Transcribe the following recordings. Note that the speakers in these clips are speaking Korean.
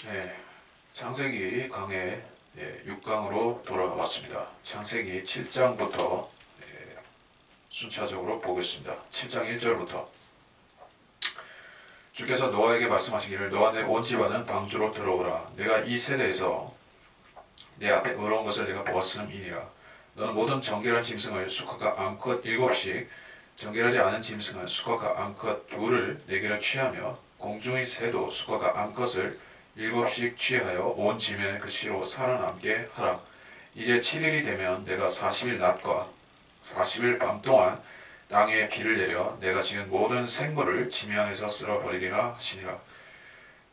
네, 창세기 강의 6강으로 돌아왔습니다. 창세기 7장부터 순차적으로 보겠습니다. 7장 1절부터 주께서 노아에게 말씀하시기를 너와 내 온 집안은 방주로 들어오라. 내가 이 세대에서 내 앞에 의로운 것을 내가 보았음이니라. 너는 모든 정결한 짐승을 수컷과 암컷 7씩 정결하지 않은 짐승은 수컷과 암컷 2를 내게로 취하며 공중의 새도 수컷과 암컷을 7씩 취하여 온 지면에 그 씨로 살아남게 하라. 이제 7일이 되면 내가 40일 낮과 40일 밤 동안 땅에 비를 내려 내가 지은 모든 생물을 지면에서 쓸어버리리라 하시니라.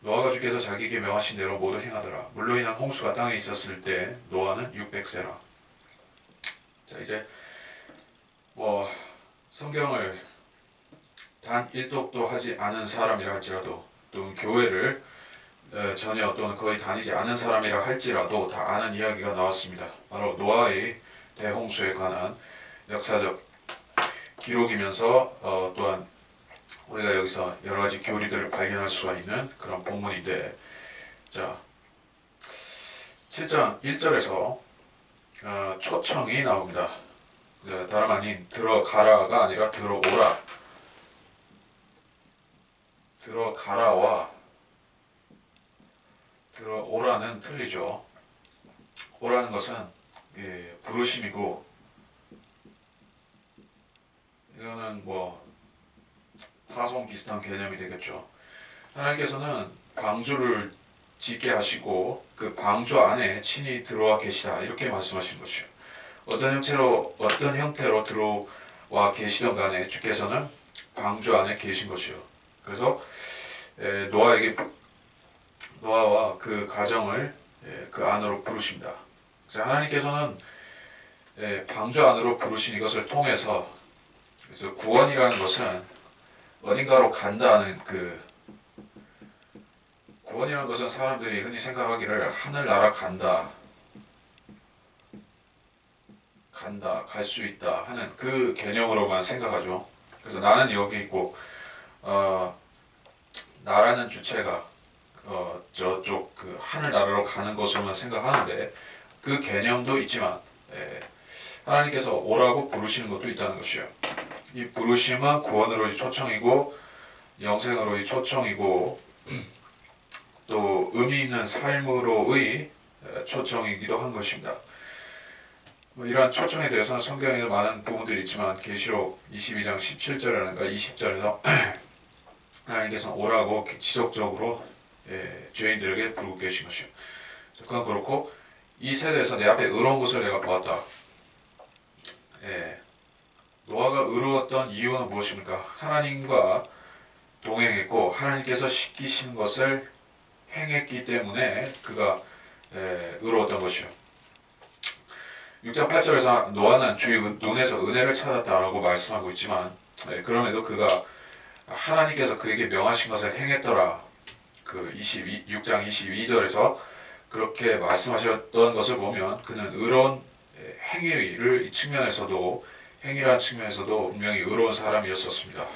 노아가 주께서 자기에게 명하신 대로 모두 행하더라. 물로 인한 홍수가 땅에 있었을 때 노아는 600세라. 자, 이제 성경을 단 1독도 하지 않은 사람이라 할지라도 또 교회를 전혀 또는 거의 다니지 않은 사람이라 할지라도 다 아는 이야기가 나왔습니다. 바로 노아의 대홍수에 관한 역사적 기록이면서 또한 우리가 여기서 여러 가지 교리들을 발견할 수가 있는 그런 본문인데, 자 7장 1절에서 초청이 나옵니다. 다름 아닌 들어가라가 아니라 들어오라. 들어가라와 들어오라는 틀리죠. 오라는 것은 부르심이고, 이거는 파송 비슷한 개념이 되겠죠. 하나님께서는 방주를 짓게 하시고 그 방주 안에 친히 들어와 계시다, 이렇게 말씀하신 것이요. 어떤 형태로 들어와 계시던 간에 주께서는 방주 안에 계신 것이요. 그래서 노아와 그 가정을 그 안으로 부르십니다. 그래서 하나님께서는 방주 안으로 부르신 이것을 통해서, 그래서 구원이라는 것은 어딘가로 간다는 구원이라는 것은 사람들이 흔히 생각하기를 하늘나라 갈 수 있다 하는 그 개념으로만 생각하죠. 그래서 나는 여기 있고 나라는 주체가 저쪽 그 하늘나라로 가는 것으로만 생각하는데, 그 개념도 있지만 하나님께서 오라고 부르시는 것도 있다는 것이요. 이 부르심은 구원으로의 초청이고 영생으로의 초청이고 또 의미 있는 삶으로의 초청이기도 한 것입니다. 이러한 초청에 대해서는 성경에 많은 부분들이 있지만 계시록 22장 17절이라든가 20절에서 하나님께서 오라고 지속적으로 죄인들에게 부르고 계신 것이요. 그건 그렇고, 이 세대에서 내 앞에 의로운 것을 내가 보았다. 노아가 의로웠던 이유는 무엇입니까? 하나님과 동행했고 하나님께서 시키신 것을 행했기 때문에 그가 의로웠던 것이요. 6장 8절에서 노아는 주의 눈에서 은혜를 찾았다라고 말씀하고 있지만, 그럼에도 그가 하나님께서 그에게 명하신 것을 행했더라, 그 6장 22절에서 그렇게 말씀하셨던 것을 보면 그는 의로운 행위를 행위라는 측면에서도 분명히 의로운 사람이었었습니다.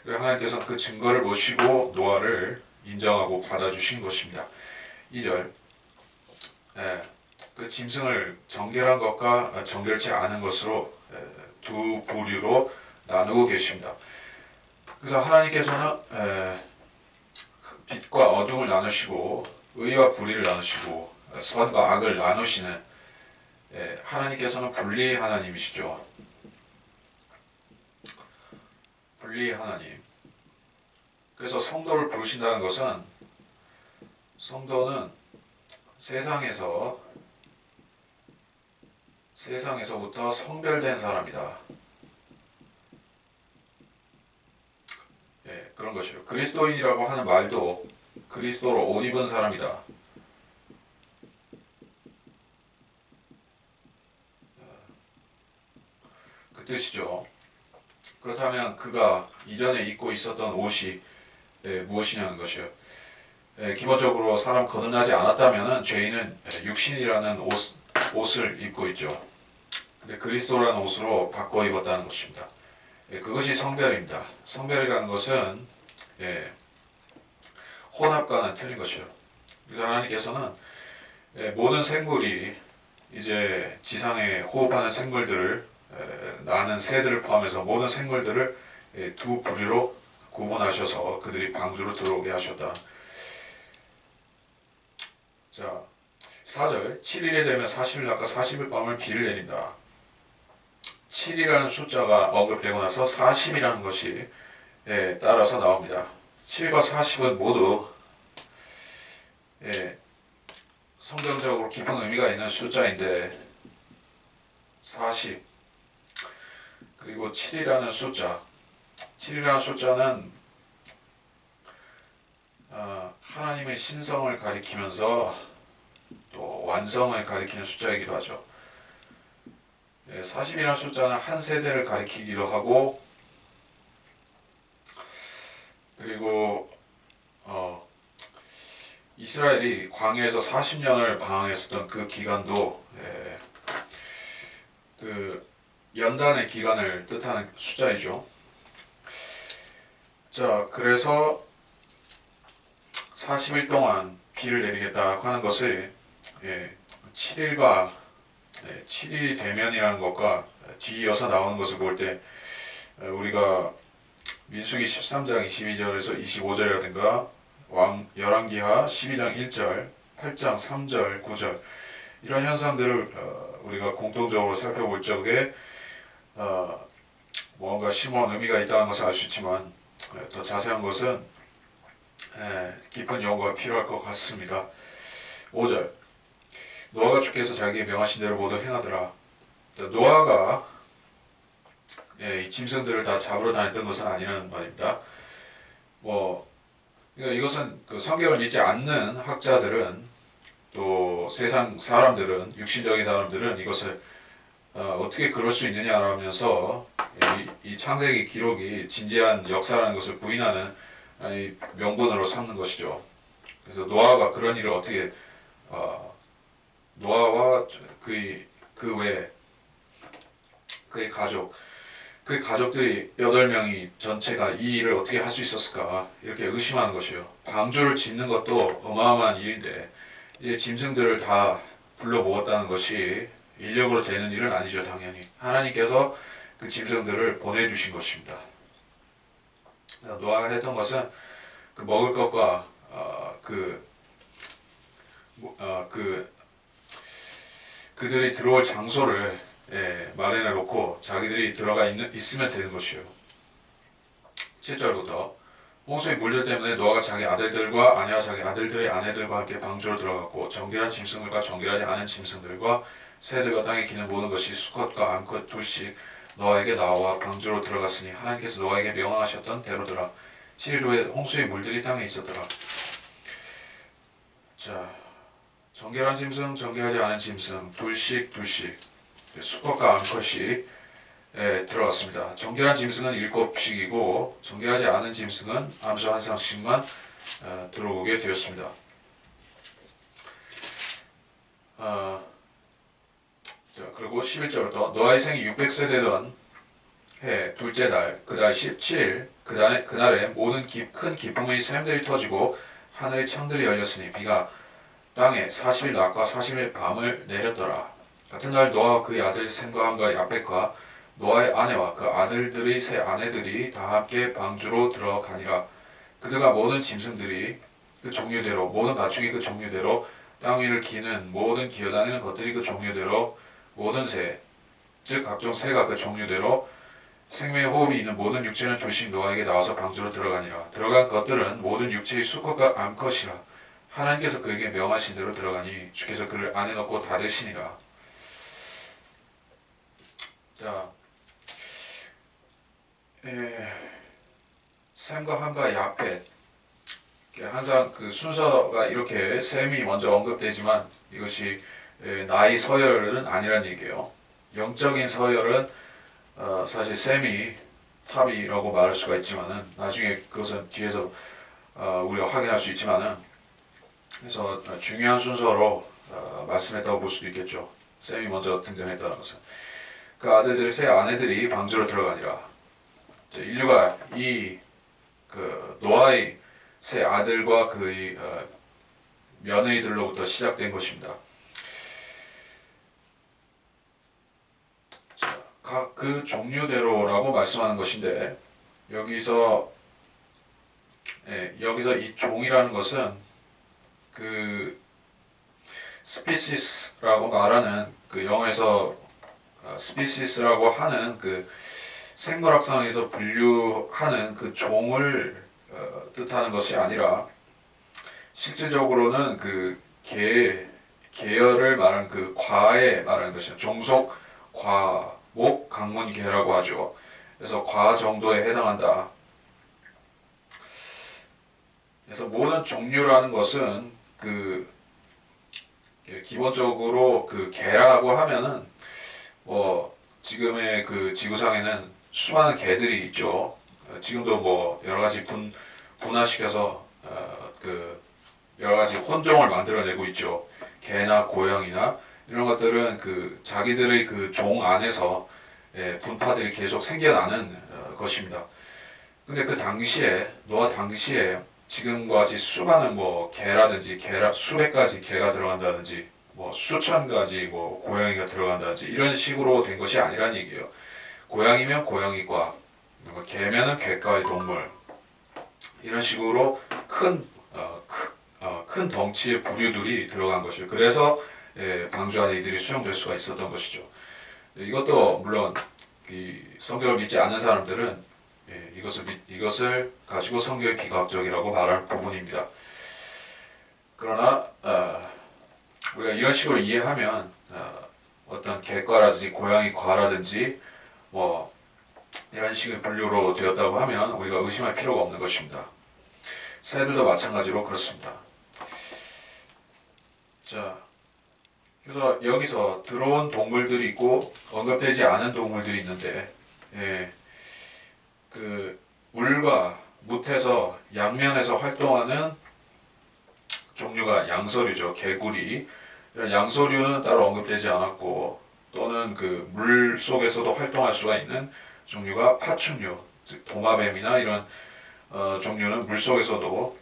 하나님께서 그 증거를 보시고 노아를 인정하고 받아주신 것입니다. 2절, 그 짐승을 정결한 것과 정결치 않은 것으로 두 부류로 나누고 계십니다. 그래서 하나님께서는 빛과 어둠을 나누시고 의와 불의를 나누시고 선과 악을 나누시는, 하나님께서는 분리의 하나님이시죠. 분리의 하나님. 그래서 성도를 부르신다는 것은, 성도는 세상에서부터 성별된 사람이다. 그런 것이요. 그리스도인이라고 하는 말도 그리스도로 옷 입은 사람이다. 그 뜻이죠. 그렇다면 그가 이전에 입고 있었던 옷이 무엇이냐는 것이요. 기본적으로 사람 거듭나지 않았다면 죄인은 육신이라는 옷을 입고 있죠. 근데 그리스도라는 옷으로 바꿔 입었다는 것입니다. 그것이 성별입니다. 성별이라는 것은 혼합과는 틀린 것이요. 그래서 하나님께서는 모든 생물이 이제 지상에 호흡하는 생물들을 나는 새들을 포함해서 모든 생물들을 두 부류로 구분하셔서 그들이 방주로 들어오게 하셨다. 자, 4절 7일에 되면 40일 낮과 40일 밤을 비를 내린다. 7이라는 숫자가 언급되고 나서 40이라는 것이 따라서 나옵니다. 7과 40은 모두 성경적으로 깊은 의미가 있는 숫자인데 40 그리고 7이라는 숫자는 하나님의 신성을 가리키면서 또 완성을 가리키는 숫자이기도 하죠. 40이라는 숫자는 한 세대를 가리키기도 하고 그리고 이스라엘이 광야에서 40년을 방황했었던 그 기간도 그 연단의 기간을 뜻하는 숫자이죠. 자, 그래서 40일 동안 비를 내리겠다 하는 것을 7일과 7일이 되면이라는 것과 뒤이어서 나오는 것을 볼 때 우리가 민수기 13장 22절에서 25절이라든가 열왕기하 12장 1절, 8장 3절, 9절 이런 현상들을 우리가 공통적으로 살펴볼 적에 뭔가 심오한 의미가 있다는 것을 알 수 있지만 더 자세한 것은 깊은 연구가 필요할 것 같습니다. 5절 노아가 주께서 자기에게 명하신 대로 모두 행하더라. 노아가 이 짐승들을 다 잡으러 다녔던 것은 아니라는 말입니다. 그러니까 이것은 그 성경을 믿지 않는 학자들은 또 세상 사람들은 육신적인 사람들은 이것을 어떻게 그럴 수 있느냐라면서 이 창세기 기록이 진지한 역사라는 것을 부인하는 명분으로 삼는 것이죠. 그래서 노아가 그런 일을 어떻게 노아와 그 외 그의 가족들이 8명이 전체가 이 일을 어떻게 할 수 있었을까 이렇게 의심하는 것이요. 방주를 짓는 것도 어마어마한 일인데 이 짐승들을 다 불러 모았다는 것이 인력으로 되는 일은 아니죠. 당연히 하나님께서 그 짐승들을 보내주신 것입니다. 노아가 했던 것은 그 먹을 것과 그들이 들어올 장소를 마련해 놓고 자기들이 들어가 있으면 되는 것이요. 7절부터 홍수의 물들 때문에 노아가 자기 아들들과 아내와 자기 아들들의 아내들과 함께 방주로 들어갔고 정결한 짐승들과 정결하지 않은 짐승들과 새들과 땅에 기는 모든 것이 수컷과 암컷 둘씩 노아에게 나와 방주로 들어갔으니 하나님께서 노아에게 명하셨던 대로더라. 7일 후에 홍수의 물들이 땅에 있었더라. 자, 정결한 짐승, 정결하지 않은 짐승 둘씩 수컷과 암컷이 들어갔습니다. 정결한 짐승은 7씩이고 정결하지 않은 짐승은 암수 한 쌍씩만 들어오게 되었습니다. 그리고 11절부터 노아의 생이 600세 되던 해 둘째 달 그달 17일 그날에 모든 큰 기쁨의 샘들이 터지고 하늘의 창들이 열렸으니 비가 땅에 40일 낮과 40일 밤을 내렸더라. 같은 날 노아와 그의 아들 셈과 함과 야벳과 노아의 아내와 그 아들들의 세 아내들이 다 함께 방주로 들어가니라. 그들과 모든 짐승들이 그 종류대로 모든 가축이 그 종류대로 땅 위를 기는 모든 기어다니는 것들이 그 종류대로 모든 새 즉 각종 새가 그 종류대로 생명의 호흡이 있는 모든 육체는 조씩 노아에게 나와서 방주로 들어가니라. 들어간 것들은 모든 육체의 수컷과 암컷이라. 하나님께서 그에게 명하신 대로 들어가니 주께서 그를 안에 넣고 닫으시니라. 자, 셈과 함과 야펫 항상 그 순서가 이렇게 셈이 먼저 언급되지만 이것이 나의 서열은 아니란 얘기예요. 영적인 서열은 사실 셈이 탑이라고 말할 수가 있지만은 나중에 그것은 뒤에서 우리가 확인할 수 있지만은 그래서 중요한 순서로 말씀했다고 볼 수도 있겠죠. 셈이 먼저 등장했다는 것은 그 아들들의 세 아내들이 방주로 들어가니라. 인류가 이 그 노아의 세 아들과 그의 며느리들로부터 시작된 것입니다. 각 그 종류대로라고 말씀하는 것인데 여기서 이 종이라는 것은 그 스피시스라고 말하는 그 영어에서 스피시스라고 하는 그 생물학상에서 분류하는 그 종을 뜻하는 것이 아니라 실질적으로는 그 계열을 말하는 그 과에 말하는 것이죠. 종속, 과, 목, 강문, 계라고 하죠. 그래서 과 정도에 해당한다. 그래서 모든 종류라는 것은 그 기본적으로 그 개라고 하면은 뭐 지금의 그 지구상에는 수많은 개들이 있죠. 지금도 뭐 여러 가지 분화시켜서 그 여러 가지 혼종을 만들어내고 있죠. 개나 고양이나 이런 것들은 그 자기들의 그 종 안에서 분파들이 계속 생겨나는 것입니다. 근데 그 당시에 노아 당시에 지금과 같이 수많은 뭐 개라든지 수백 가지 개가 들어간다든지 뭐 수천 가지 뭐 고양이가 들어간다든지 이런 식으로 된 것이 아니란 얘기예요. 고양이면 고양이과, 개면은 개과의 동물 이런 식으로 큰 덩치의 부류들이 들어간 것이에요. 그래서 방주 안에 이들이 수용될 수가 있었던 것이죠. 이것도 물론 이 성경을 믿지 않는 사람들은 이것을 가지고 성경이 비과학적이라고 말할 부분입니다. 그러나 우리가 이런 식으로 이해하면 어떤 개과라든지 고양이과라든지 뭐 이런 식의 분류로 되었다고 하면 우리가 의심할 필요가 없는 것입니다. 새들도 마찬가지로 그렇습니다. 자, 그래서 여기서 들어온 동물들이 있고 언급되지 않은 동물들이 있는데 그 물과 뭇에서 양면에서 활동하는 종류가 양서류죠. 개구리. 이런 양서류는 따로 언급되지 않았고 또는 그 물 속에서도 활동할 수가 있는 종류가 파충류, 즉 도마뱀이나 이런 종류는 물 속에서도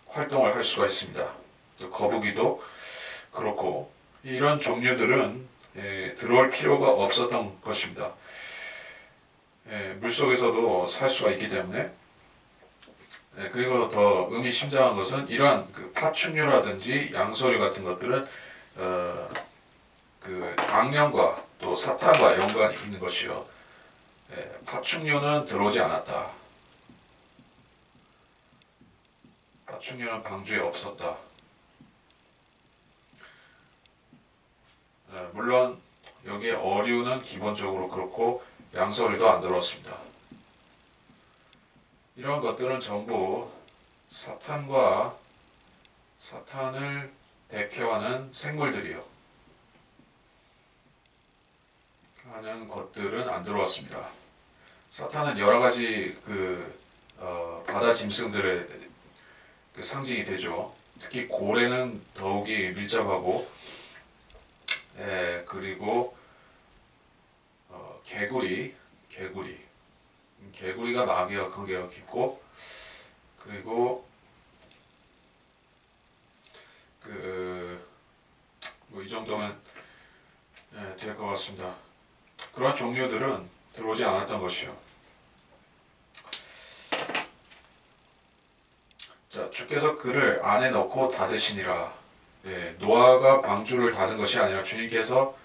활동을 할 수가 있습니다. 또 거북이도 그렇고 이런 종류들은 들어올 필요가 없었던 것입니다. 물 속에서도 살 수가 있기 때문에 그리고 더 의미심장한 것은 이러한 그 파충류라든지 양서류 같은 것들은 그 악령과 또 사탄과 연관이 있는 것이요. 파충류는 들어오지 않았다. 파충류는 방주에 없었다. 물론 여기에 어류는 기본적으로 그렇고 양서류도 안 들어왔습니다. 이런 것들은 전부 사탄을 대표하는 생물들이요. 하는 것들은 안 들어왔습니다. 사탄은 여러 가지 바다 짐승들의 그 상징이 되죠. 특히 고래는 더욱이 밀접하고, 그리고 개구리가 마귀와 관계가 깊고, 그리고 뭐 이 정도면 될 것 같습니다. 그런 종류들은 들어오지 않았던 것이요. 자, 주께서 그를 안에 넣고 닫으시니라. 노아가 방주를 닫은 것이 아니라 주님께서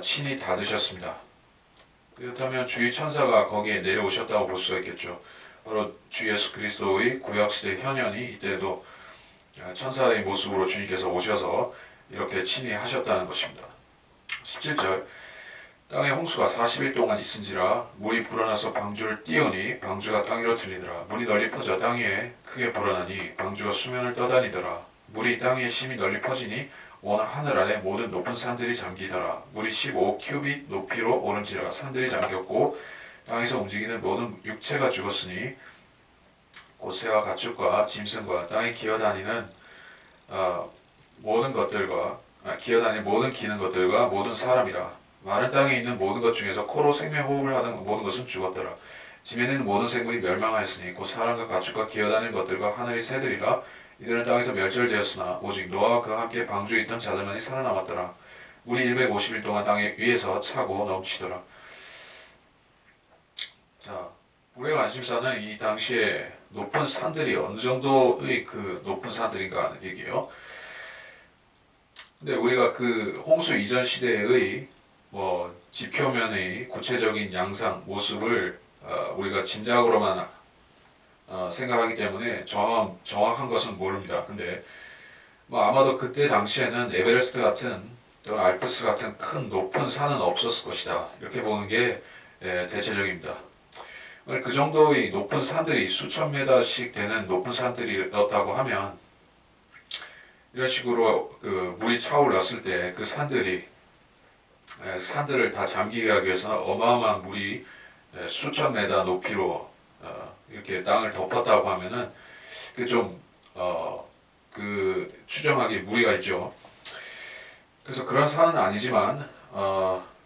친히 닫으셨습니다. 그렇다면 주의 천사가 거기에 내려오셨다고 볼 수가 있겠죠. 바로 주 예수 그리스도의 구약시대 현현이 이때도 천사의 모습으로 주님께서 오셔서 이렇게 친히 하셨다는 것입니다. 17절 땅에 홍수가 40일 동안 있은지라 물이 불어나서 방주를 띄우니 방주가 땅 위로 들리더라. 물이 널리 퍼져 땅 위에 크게 불어나니 방주가 수면을 떠다니더라. 물이 땅 위에 심히 널리 퍼지니 온 하늘 아래 모든 높은 산들이 잠기더라. 물이 15큐빗 높이로 오른지라. 산들이 잠겼고 땅에서 움직이는 모든 육체가 죽었으니 곧 새와 가축과 짐승과 땅에 기어다니는 모든 것들과 기어다니는 모든 기는 것들과 모든 사람이라. 마른 땅에 있는 모든 것 중에서 코로 생명 호흡을 하는 모든 것은 죽었더라. 지면에 있는 모든 생물이 멸망하였으니 곧 사람과 가축과 기어다니는 것들과 하늘의 새들이라 이들은 땅에서 멸절되었으나 오직 노아와 그와 함께 방주에 있던 자들만이 살아남았더라. 물이 150일 동안 땅 위에서 차고 넘치더라. 자, 우리가 관심사는 이 당시에 높은 산들이 어느 정도의 그 높은 산들인가 하는 얘기예요. 근데 우리가 그 홍수 이전 시대의 뭐 지표면의 구체적인 양상 모습을 우리가 짐작으로만 생각하기 때문에 정확한 것은 모릅니다. 근데 뭐 아마도 그때 당시에는 에베레스트 같은 또는 알프스 같은 큰 높은 산은 없었을 것이다. 이렇게 보는 게 대체적입니다. 그 정도의 높은 산들이 수천 메다씩 되는 높은 산들이었다고 하면 이런 식으로 그 물이 차올랐을 때 그 산들을 다 잠기게 하기 위해서는 어마어마한 물이 수천 메다 높이로 이렇게 땅을 덮었다고 하면은 그 추정하기 무리가 있죠. 그래서 그런 산은 아니지만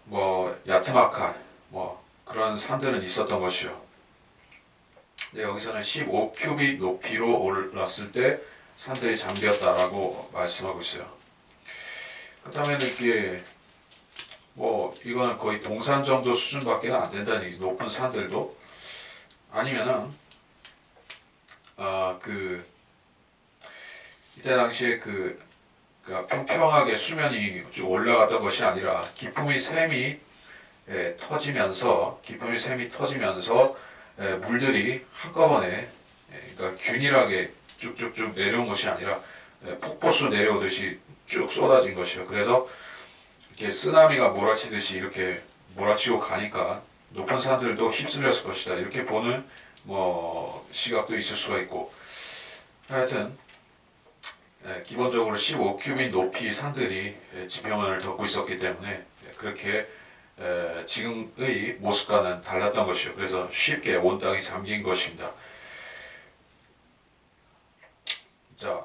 뭐 야트마카 뭐 그런 산들은 있었던 것이요. 여기서는 15큐빅 높이로 올랐을 때 산들이 잠겼다라고 말씀하고 있어요. 그렇다면 이게 뭐 이거는 거의 동산 정도 수준밖에 안 된다는 얘기. 높은 산들도 아니면은 그 이때 당시에 평평하게 수면이 쭉 올라갔던 것이 아니라 기품의 샘이 터지면서 물들이 한꺼번에 그러니까 균일하게 쭉쭉쭉 내려온 것이 아니라 폭포수 내려오듯이 쭉 쏟아진 것이요. 그래서 이렇게 쓰나미가 몰아치듯이 이렇게 몰아치고 가니까 높은 산들도 휩쓸렸을 것이다. 이렇게 보는 뭐 시각도 있을 수가 있고 하여튼 기본적으로 15큐빅 높이 산들이 지평원을 덮고 있었기 때문에 그렇게 지금의 모습과는 달랐던 것이요. 그래서 쉽게 온 땅이 잠긴 것입니다. 자,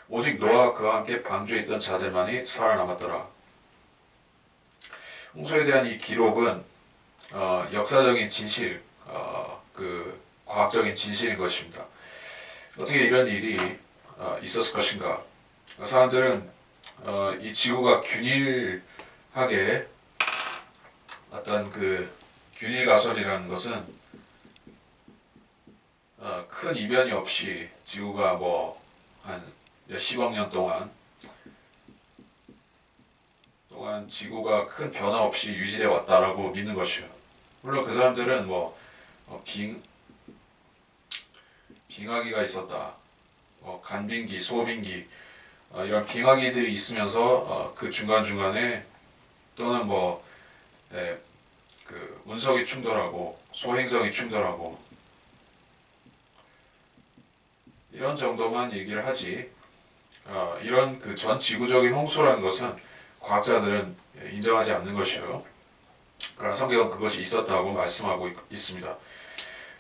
오직 노아와 그와 함께 방주에 있던 자들만이 살아남았더라. 홍수에 대한 이 기록은 역사적인 진실, 그 과학적인 진실인 것입니다. 어떻게 이런 일이 있었을 것인가? 사람들은 이 지구가 균일하게 어떤 그 균일 가설이라는 것은 큰 이변이 없이 지구가 뭐 한 몇십억 년 동안 지구가 큰 변화 없이 유지되어 왔다라고 믿는 것이요. 물론 그 사람들은 빙하기가 있었다, 간빙기, 소빙기 이런 빙하기들이 있으면서 그 중간 중간에 또는 그 운석이 충돌하고 소행성이 충돌하고 이런 정도만 얘기를 하지 이런 그 전 지구적인 홍수라는 것은 과학자들은 인정하지 않는 것이요. 그러나 성경은 그것이 있었다고 말씀하고 있습니다.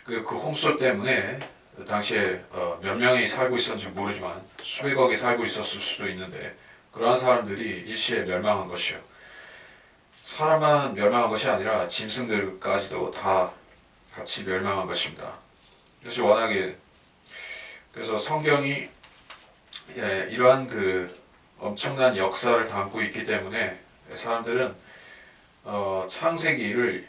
그 홍수 때문에 당시에 몇 명이 살고 있었는지 모르지만 수백억이 살고 있었을 수도 있는데 그러한 사람들이 일시에 멸망한 것이요. 사람만 멸망한 것이 아니라 짐승들까지도 다 같이 멸망한 것입니다. 그래서 그래서 성경이 이러한 그 엄청난 역사를 담고 있기 때문에 사람들은 창세기를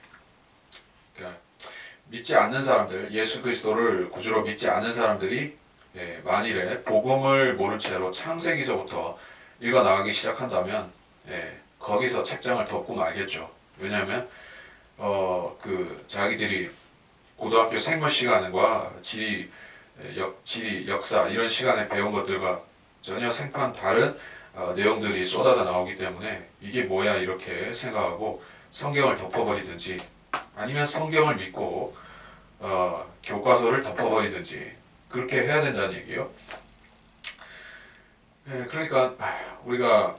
믿지 않는 사람들, 예수 그리스도를 구주로 믿지 않는 사람들이 만일에 복음을 모른 채로 창세기서부터 읽어 나가기 시작한다면 거기서 책장을 덮고 말겠죠. 왜냐하면 그 자기들이 고등학교 생물 시간과 지리, 역사 이런 시간에 배운 것들과 전혀 생판 다른 내용들이 쏟아져 나오기 때문에 이게 뭐야 이렇게 생각하고 성경을 덮어버리든지 아니면 성경을 믿고 교과서를 덮어버리든지 그렇게 해야 된다는 얘기예요. 그러니까 우리가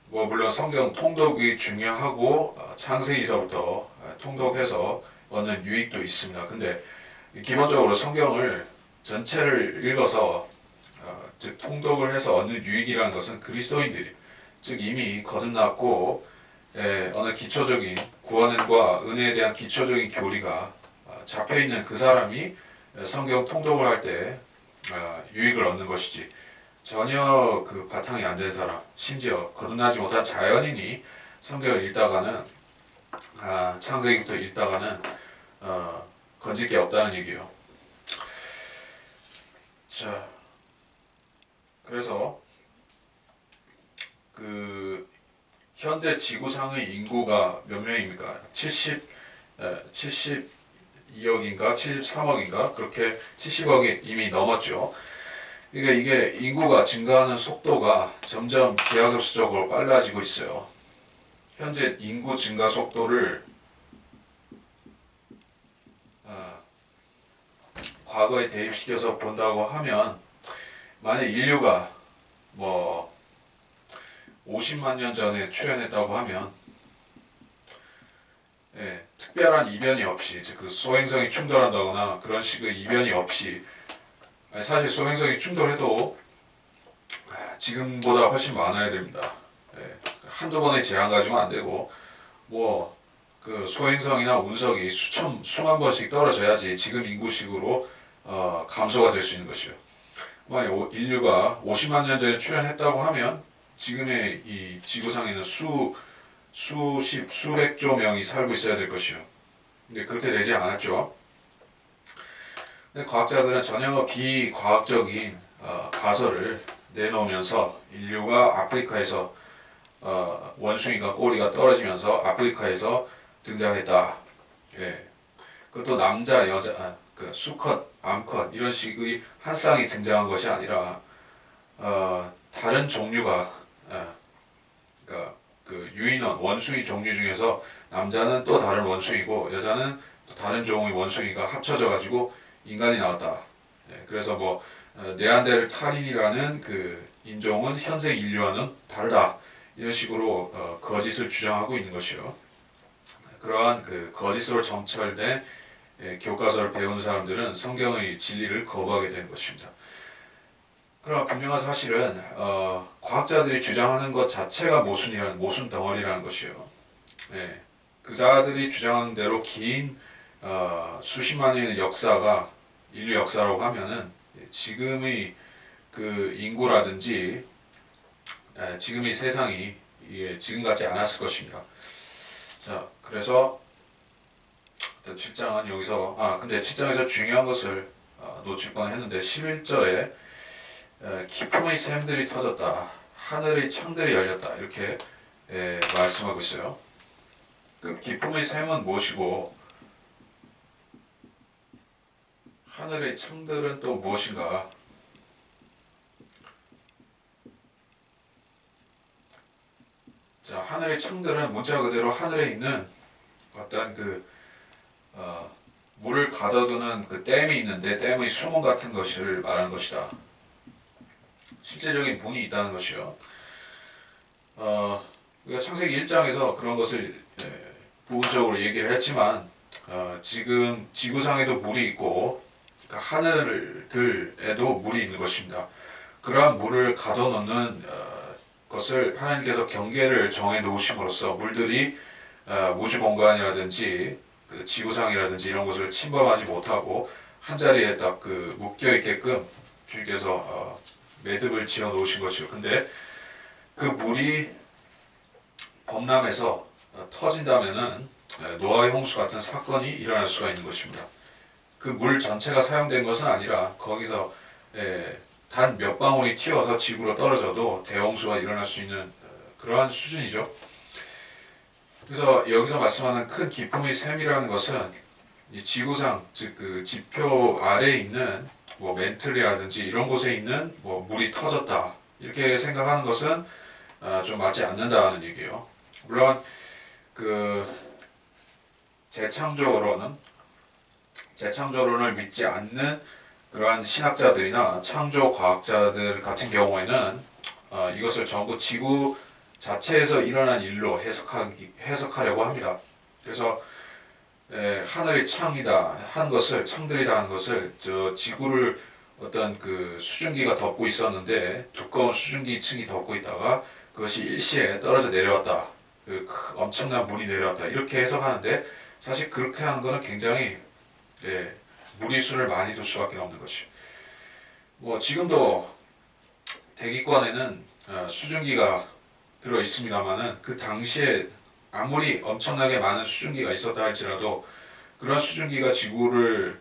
물론 성경 통독이 중요하고 창세기서부터 통독해서 얻는 유익도 있습니다. 근데 기본적으로 성경을 전체를 읽어서 즉 통독을 해서 얻는 유익이라는 것은 그리스도인들이 즉 이미 거듭났고 어느 기초적인 구원과 은혜에 대한 기초적인 교리가 잡혀 있는 그 사람이 성경 통독을 할 때 유익을 얻는 것이지 전혀 그 바탕이 안 된 사람, 심지어 거듭나지 못한 자연인이 성경을 읽다가는 창세기부터 읽다가는 건질 게 없다는 얘기예요. 자, 그래서 그 현재 지구상의 인구가 몇 명입니까? 72억인가 73억인가 그렇게 70억이 이미 넘었죠. 이게 인구가 증가하는 속도가 점점 기하급수적으로 빨라지고 있어요. 현재 인구 증가 속도를 과거에 대입시켜서 본다고 하면 만약 인류가 뭐 50만 년 전에 출현했다고 하면 특별한 이변이 없이 그 소행성이 충돌한다거나 그런 식의 이변이 없이 사실 소행성이 충돌해도 지금보다 훨씬 많아야 됩니다. 한두 번의 재앙 가지고는 안 되고 뭐 그 소행성이나 운석이 수만 번씩 떨어져야지 지금 인구식으로 감소가 될 수 있는 것이요. 만약 인류가 50만 년 전에 출현했다고 하면 지금의 이 지구상에는 수백조 명이 살고 있어야 될 것이요. 근데 그렇게 되지 않았죠. 근데 과학자들은 전혀 비과학적인 가설을 내놓으면서 인류가 아프리카에서 원숭이가 꼬리가 떨어지면서 아프리카에서 등장했다. 그것도 남자, 여자, 그 수컷, 암컷 이런 식의 한 쌍이 등장한 것이 아니라 다른 종류가 그러니까 그 유인원 원숭이 종류 중에서 남자는 또 다른 원숭이고 여자는 또 다른 종의 원숭이가 합쳐져 가지고 인간이 나왔다. 그래서 뭐 네안데르탈인이라는 그 인종은 현생 인류와는 다르다. 이런 식으로 거짓을 주장하고 있는 것이요. 그러한 그 거짓으로 점철된 교과서를 배운 사람들은 성경의 진리를 거부하게 되는 것입니다. 그러나 분명한 사실은 과학자들이 주장하는 것 자체가 모순 덩어리라는 것이요. 그자들이 주장하는 대로 긴 수십만 년의 역사가 인류 역사라고 하면은 지금의 그 인구라든지 지금의 세상이 지금 같지 않았을 것입니다. 자, 그래서 7장은 여기서 근데 7장에서 중요한 것을 놓칠 뻔했는데 11절에 기품의 샘들이 터졌다, 하늘의 창들이 열렸다 이렇게 말씀하고 있어요. 그 기품의 샘은 무엇이고 하늘의 창들은 또 무엇인가? 자, 하늘의 창들은 문자 그대로 하늘에 있는 어떤 그 물을 가둬두는 그 댐이 있는데 댐의 수문 같은 것을 말하는 것이다. 실제적인 문이 있다는 것이요. 우리가 창세기 1장에서 그런 것을 부분적으로 얘기를 했지만 지금 지구상에도 물이 있고 하늘들에도 물이 있는 것입니다. 그러한 물을 가둬놓는 것을 하나님께서 경계를 정해 놓으심으로써 물들이 우주 공간이라든지 그 지구상이라든지 이런 것을 침범하지 못하고 한 자리에 딱 그 묶여 있게끔 주님께서 매듭을 지어 놓으신 것이요. 근데 그 물이 범람해서 터진다면은 노아의 홍수 같은 사건이 일어날 수가 있는 것입니다. 그 물 전체가 사용된 것은 아니라 거기서 단 몇 방울이 튀어서 지구로 떨어져도 대홍수가 일어날 수 있는 그러한 수준이죠. 그래서 여기서 말씀하는 큰 기품의 샘이라는 것은 이 지구상 즉 그 지표 아래에 있는 뭐 멘틀이라든지 이런 곳에 있는 뭐 물이 터졌다 이렇게 생각하는 것은 좀 맞지 않는다는 얘기예요. 물론 그 재창조론을 믿지 않는 그러한 신학자들이나 창조 과학자들 같은 경우에는 이것을 전부 지구 자체에서 일어난 일로 해석하려고 합니다. 그래서 하늘의 창이다 한 것을 창들이다 한 것을 저 지구를 어떤 그 수증기가 덮고 있었는데 두꺼운 수증기 층이 덮고 있다가 그것이 일시에 떨어져 내려왔다. 엄청난 물이 내려왔다. 이렇게 해석하는데 사실 그렇게 하는 것은 굉장히 무리수를 많이 둘 수밖에 없는 것이요. 뭐 지금도 대기권에는 수증기가 들어 있습니다만은 그 당시에 아무리 엄청나게 많은 수증기가 있었다 할지라도 그런 수증기가 지구를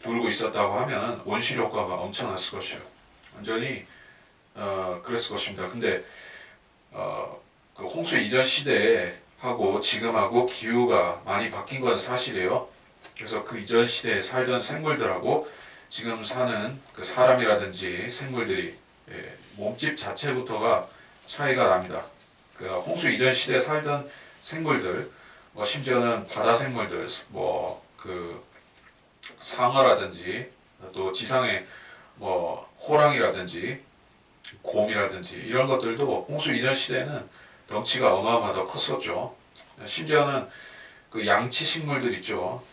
돌고 있었다고 하면 온실 효과가 엄청났을 것이에요. 완전히 그랬을 것입니다. 근데 그 홍수 이전 시대에 하고 지금하고 기후가 많이 바뀐 건 사실이에요. 그래서 그 이전 시대에 살던 생물들하고 지금 사는 그 사람이라든지 생물들이 몸집 자체부터가 차이가 납니다. 그 홍수 이전 시대에 살던 생물들, 뭐 심지어는 바다 생물들, 뭐 그 상어라든지 또 지상의 뭐 호랑이라든지 곰이라든지 이런 것들도 홍수 이전 시대에는 덩치가 어마어마하게 컸었죠. 심지어는 그 양치 식물들 있죠.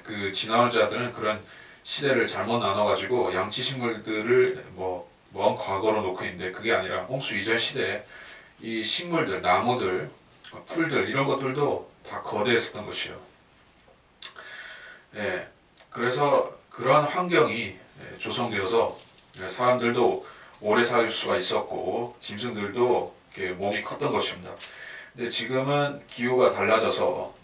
그 진화론자들은 그런 시대를 잘못 나눠가지고 양치 식물들을 뭐 먼 과거로 놓고 있는데 그게 아니라 홍수 이전 시대에 이 식물들, 나무들, 풀들 이런 것들도 다 거대했었던 것이에요. 그래서 그러한 환경이 조성되어서 사람들도 오래 살 수가 있었고 짐승들도 이렇게 몸이 컸던 것입니다. 근데 지금은 기후가 달라져서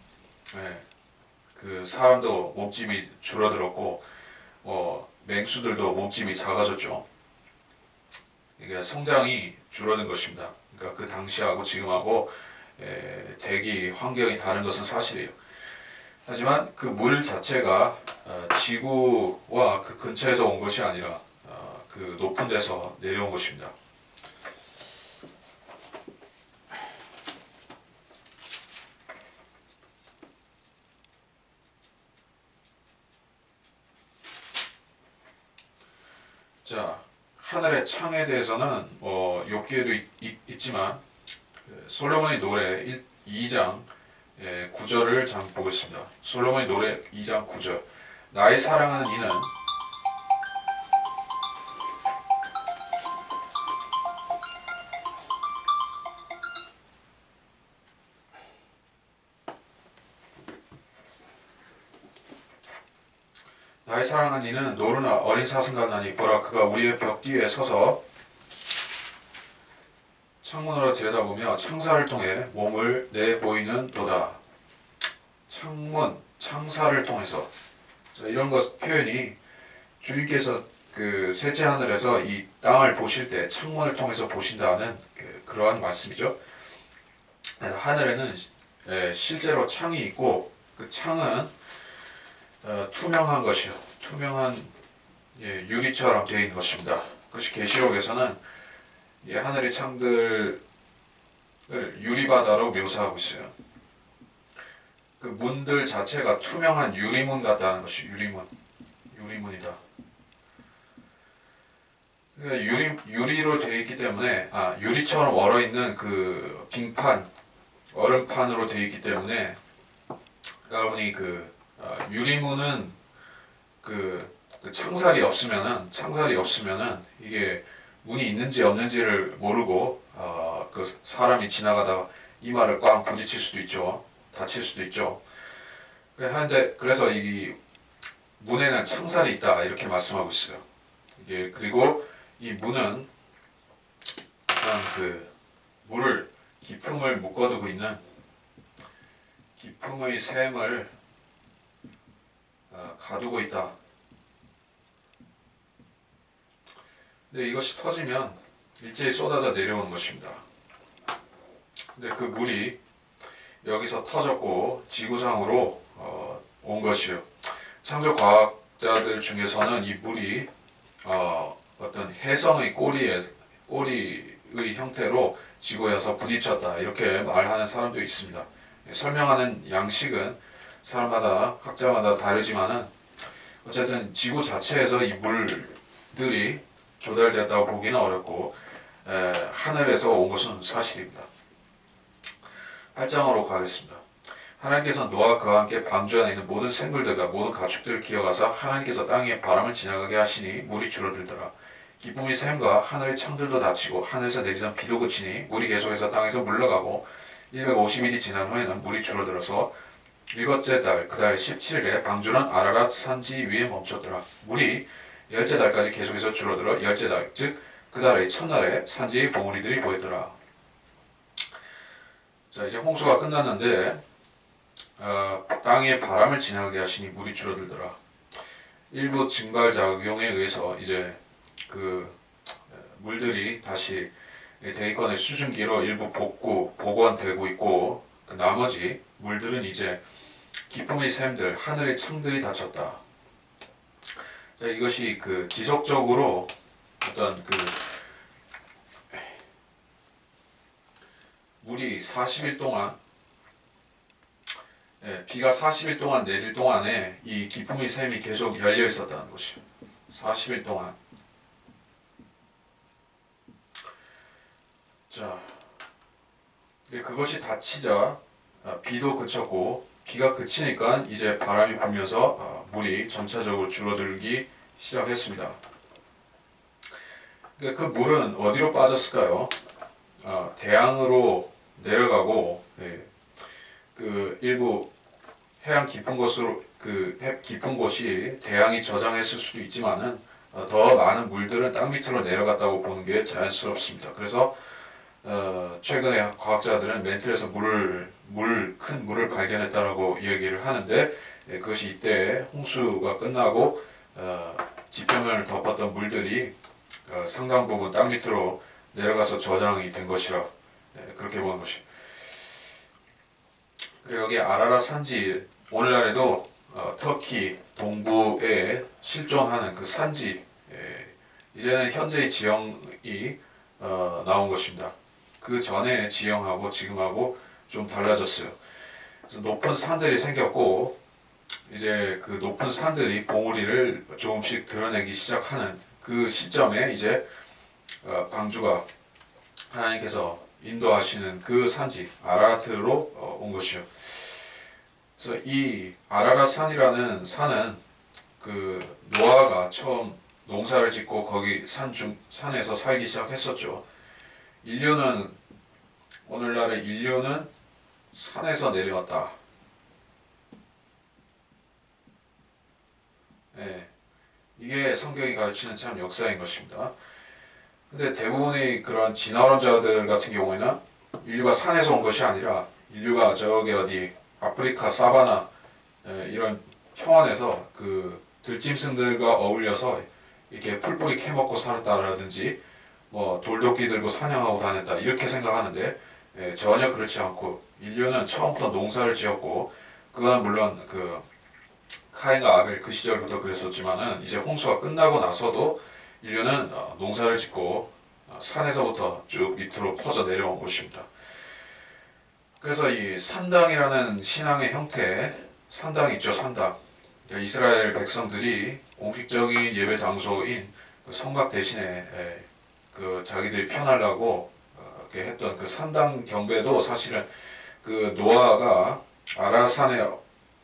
그 사람도 몸집이 줄어들었고 맹수들도 몸집이 작아졌죠. 이게 성장이 줄어든 것입니다. 그러니까 그 당시하고 지금하고 대기 환경이 다른 것은 사실이에요. 하지만 그 물 자체가 지구와 그 근처에서 온 것이 아니라 그 높은 데서 내려온 것입니다. 자, 하늘의 창에 대해서는 욥기에도 있지만 솔로몬의 노래 2장 9절을 잠깐 보겠습니다. 솔로몬의 노래 2장 9절. 나의 사랑하는 이는 나의 사랑하는 이는 노루나 어린 사슴 같나니 보라 그가 우리의 벽 뒤에 서서 창문으로 들여다보며 창사를 통해 몸을 내보이는 도다. 창문, 창사를 통해서 이런 것 표현이 주님께서 그 셋째 하늘에서 이 땅을 보실 때 창문을 통해서 보신다는 그러한 말씀이죠. 하늘에는 실제로 창이 있고 그 창은 투명한 것이요, 투명한 유리처럼 되어 있는 것입니다. 그것이 계시록에서는 이 하늘의 창들을 유리바다로 묘사하고 있어요. 그 문들 자체가 투명한 유리문 같다는 것이 유리문이다. 그러니까 유리로 되어 있기 때문에 유리처럼 얼어 있는 그 빙판, 얼음판으로 되어 있기 때문에 여러분이 유리문은 그 창살이 없으면은 이게 문이 있는지 없는지를 모르고 그 사람이 지나가다가 이마를 꽝 부딪힐 수도 있죠. 다칠 수도 있죠. 그래서 이 문에는 창살이 있다 이렇게 말씀하고 있어요. 그리고 이 문은 약간 그 물을 기품을 묶어두고 있는 기품의 샘을 가두고 있다. 근데 이것이 터지면 일제히 쏟아져 내려오는 것입니다. 근데 그 물이 여기서 터졌고 지구상으로 온 것이요. 창조 과학자들 중에서는 이 물이 어떤 해성의 꼬리의 형태로 지구에 와서 부딪혔다 이렇게 말하는 사람도 있습니다. 설명하는 양식은 사람마다 학자마다 다르지만은 어쨌든 지구 자체에서 이 물들이 조달되었다고 보기는 어렵고 하늘에서 온 것은 사실입니다. 8장으로 가겠습니다. 하나님께서 노아와 그와 함께 방주 안에 있는 모든 생물들과 모든 가축들을 기어가사 하나님께서 땅에 바람을 지나가게 하시니 물이 줄어들더라. 기쁨의 샘과 하늘의 창들도 닫히고 하늘에서 내리던 비도 그치니 물이 계속해서 땅에서 물러가고 150일이 지난 후에는 물이 줄어들어서 일곱째 달 그달 17일에 방주는 아라랏 산지 위에 멈췄더라. 물이 열째 달까지 계속해서 줄어들어 열째 달, 즉 그달의 첫날에 산지의 봉우리들이 보였더라. 자, 이제 홍수가 끝났는데 땅에 바람을 지나게 하시니 물이 줄어들더라. 일부 증발작용에 의해서 이제 그 물들이 다시 대기권의 수증기로 일부 복원되고 있고, 그 나머지 물들은 이제 기쁨의 샘들, 하늘의 창들이 닫혔다. 자, 이것이 그 지속적으로 어떤 그 물이 40일 동안, 비가 40일 동안 내릴 동안에 이 기쁨의 샘이 계속 열려 있었다는 것이요. 40일 동안. 자, 그것이 닫히자 비도 그쳤고, 비가 그치니까 이제 바람이 불면서 물이 점차적으로 줄어들기 시작했습니다. 그 물은 어디로 빠졌을까요? 대양으로 내려가고, 그 일부 해안 깊은 곳으로 깊은 곳이 대양이 저장했을 수도 있지만은 더 많은 물들은 땅 밑으로 내려갔다고 보는 게 자연스럽습니다. 그래서 최근에 과학자들은 멘틀에서 큰 물을 발견했다라고 얘기를 하는데, 그것이 이때 홍수가 끝나고 지표면을 덮었던 물들이 상당 부분 땅 밑으로 내려가서 저장이 된 것이라 그렇게 보는 것이. 그리고 여기 아라랏 산지, 오늘날에도 터키 동부에 실존하는 그 산지, 이제는 현재의 지형이 나온 것입니다. 그 전에 지형하고 지금하고 좀 달라졌어요. 그래서 높은 산들이 생겼고, 이제 그 높은 산들이 봉우리를 조금씩 드러내기 시작하는 그 시점에 이제 방주가 하나님께서 인도하시는 그 산지 아라랏으로 온 것이요. 그래서 이 아라랏 산이라는 산은 그 노아가 처음 농사를 짓고 거기 산에서 살기 시작했었죠. 오늘날의 인류는 산에서 내려왔다. 이게 성경이 가르치는 참 역사인 것입니다. 근데 대부분의 그런 진화론자들 같은 경우에는 인류가 산에서 온 것이 아니라 인류가 저기 어디 아프리카 사바나 이런 평원에서 그 들짐승들과 어울려서 이렇게 풀뿌리 캐먹고 살았다라든지 뭐 돌도끼 들고 사냥하고 다녔다 이렇게 생각하는데, 전혀 그렇지 않고 인류는 처음부터 농사를 지었고, 그건 물론 그 카인과 아벨 그 시절부터 그랬었지만은 이제 홍수가 끝나고 나서도 인류는 농사를 짓고 산에서부터 쭉 밑으로 퍼져 내려온 곳입니다. 그래서 이 산당이라는 신앙의 형태, 산당 있죠, 산당. 이스라엘 백성들이 공식적인 예배 장소인 그 성곽 대신에 그 자기들이 편하려고 이렇게 했던 그 산당 경배도 사실은 그 노아가 아라산에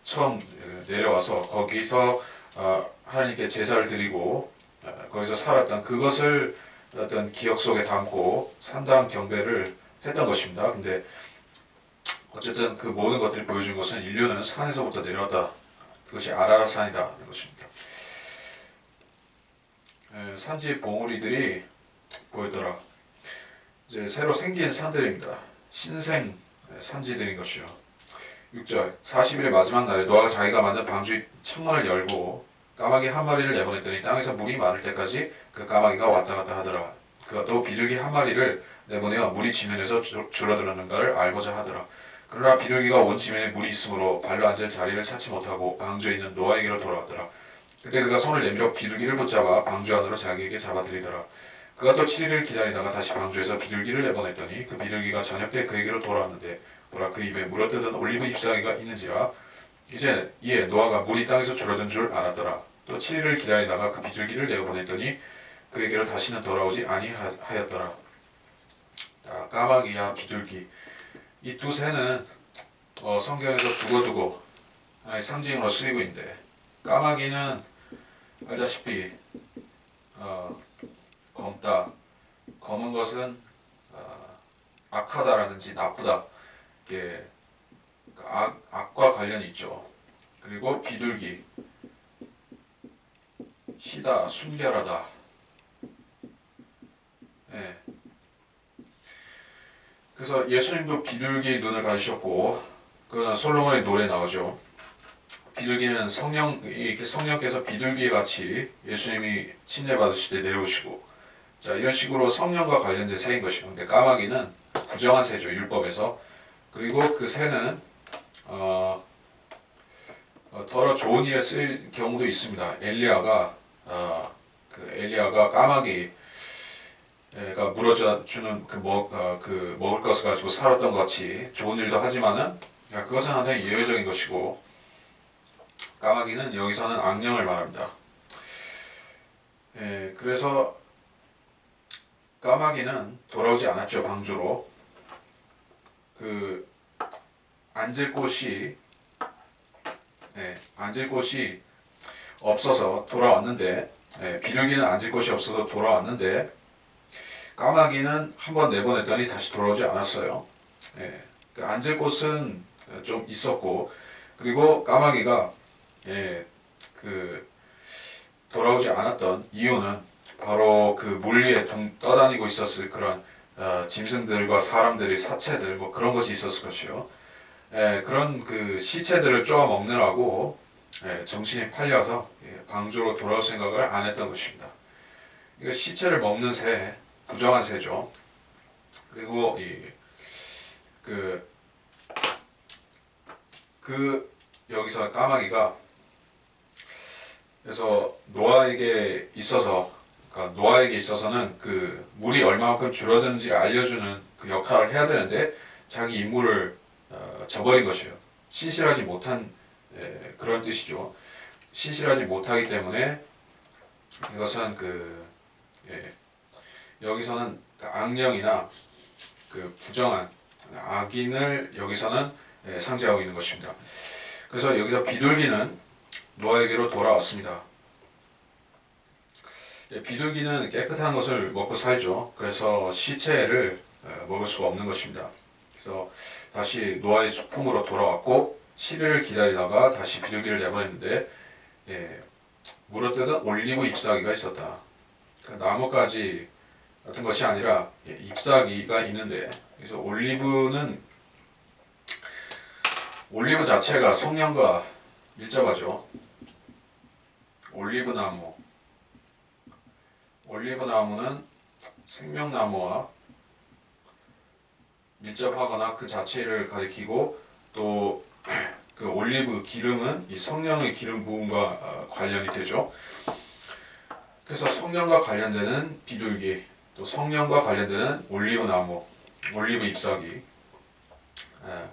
처음 내려와서 거기서 하나님께 제사를 드리고 거기서 살았던 그것을 어떤 기억 속에 담고 산당 경배를 했던 것입니다. 근데 어쨌든 그 모든 것들이 보여준 것은 인류는 산에서부터 내려왔다. 그것이 아라산이다는 것입니다. 산지 봉우리들이 보이더라. 이제 새로 생긴 산들입니다. 신생 산지들인 것이요. 6절 40일의 마지막 날에 노아가 자기가 만든 방주의 창문을 열고 까마귀 한 마리를 내보냈더니 땅에서 물이 많을 때까지 그 까마귀가 왔다 갔다 하더라. 그가 또 비둘기 한 마리를 내보내어 물이 지면에서 줄어들었는가를 알고자 하더라. 그러나 비둘기가 온 지면에 물이 있으므로 발로 앉을 자리를 찾지 못하고 방주에 있는 노아에게로 돌아왔더라. 그때 그가 손을 내밀어 비둘기를 붙잡아 방주 안으로 자기에게 잡아들이더라. 그가 또 7일을 기다리다가 다시 방주에서 비둘기를 내보냈더니 그 비둘기가 저녁 때 그에게로 돌아왔는데 보라, 그 입에 물어뜯은 올리브 잎사귀가 있는지라. 이제 이에 노아가 물이 땅에서 줄어든 줄 알았더라. 또 7일을 기다리다가 그 비둘기를 내보냈더니 그에게로 다시는 돌아오지 아니하였더라. 까마귀와 비둘기, 이 두 새는 성경에서 두고두고 하나의 상징으로 쓰이고 있는데, 까마귀는 알다시피 검다, 검은 것은 악하다라든지 나쁘다, 이게 악과 관련이 있죠. 그리고 비둘기, 희다, 순결하다. 예. 그래서 예수님도 비둘기 눈을 가지셨고, 그 솔로몬의 노래 나오죠. 비둘기는 성령께서 비둘기 같이 예수님이 침례 받으실 때 내려오시고, 자 이런 식으로 성령과 관련된 새인 것이고, 근데 까마귀는 부정한 새죠, 율법에서. 그리고 그 새는 더러 좋은 일에 쓰일 경우도 있습니다. 엘리야가 까마귀가 물어주는 그 먹을 것을 가지고 살았던 것 같이 좋은 일도 하지만은 그것은 상당히 예외적인 것이고, 까마귀는 여기서는 악령을 말합니다. 그래서 까마귀는 돌아오지 않았죠. 방주로 앉을 곳이 없어서 돌아왔는데, 비둘기는 앉을 곳이 없어서 돌아왔는데 까마귀는 한번 내보냈더니 다시 돌아오지 않았어요. 앉을 곳은 좀 있었고, 그리고 까마귀가 돌아오지 않았던 이유는 바로 그 물 위에 떠다니고 있었을 그런 짐승들과 사람들의 사체들 그런 것이 있었을 것이요. 그런 그 시체들을 쪼아 먹느라고 정신이 팔려서 방주로 돌아올 생각을 안 했던 것입니다. 이거 시체를 먹는 새, 부정한 새죠. 그리고 여기서 까마귀가 그래서 노아에게 있어서는 그 물이 얼마만큼 줄어드는지 알려주는 그 역할을 해야 되는데 자기 임무를 저버린 것이에요. 신실하지 못한 그런 뜻이죠. 신실하지 못하기 때문에 이것은 여기서는 악령이나 부정한 악인을 여기서는 상징하고 있는 것입니다. 그래서 여기서 비둘기는 노아에게로 돌아왔습니다. 비둘기는 깨끗한 것을 먹고 살죠. 그래서 시체를 먹을 수가 없는 것입니다. 그래서 다시 노아의 품으로 돌아왔고 7일을 기다리다가 다시 비둘기를 내보냈는데 물어뜯은 올리브 잎사귀가 있었다. 나뭇가지 같은 것이 아니라 잎사귀가 있는데, 그래서 올리브 자체가 성령과 밀접하죠. 올리브나무는 생명나무와 밀접하거나 그 자체를 가리키고, 또 그 올리브 기름은 이 성령의 기름 부음과 관련이 되죠. 그래서 성령과 관련되는 비둘기, 또 성령과 관련되는 올리브나무, 올리브 잎사귀,